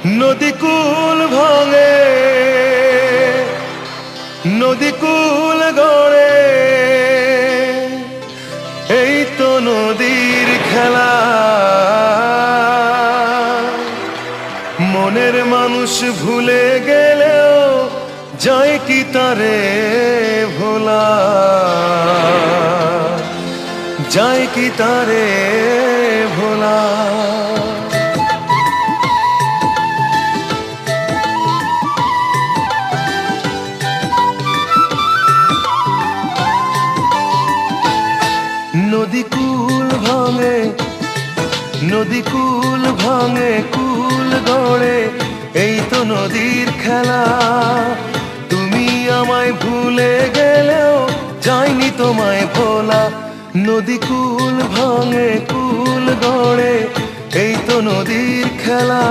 নদীকুল ভাঙে, নদীকুল গড়ে, এই তো নদীর খেলা। মনের মানুষ ভুলে গেলেও যায় কি তারে ভোলা, যায় কি তারে ভোলা। নদীকুল ভাঙে, নদীকুল ভাঙে, কুল গড়ে, এই তো নদীর খেলা। তুমি আমায় ভুলে গেলেও যাইনি তোমায় ভোলা। নদীকুল ভাঙে, কুল গড়ে, এই তো নদীর খেলা।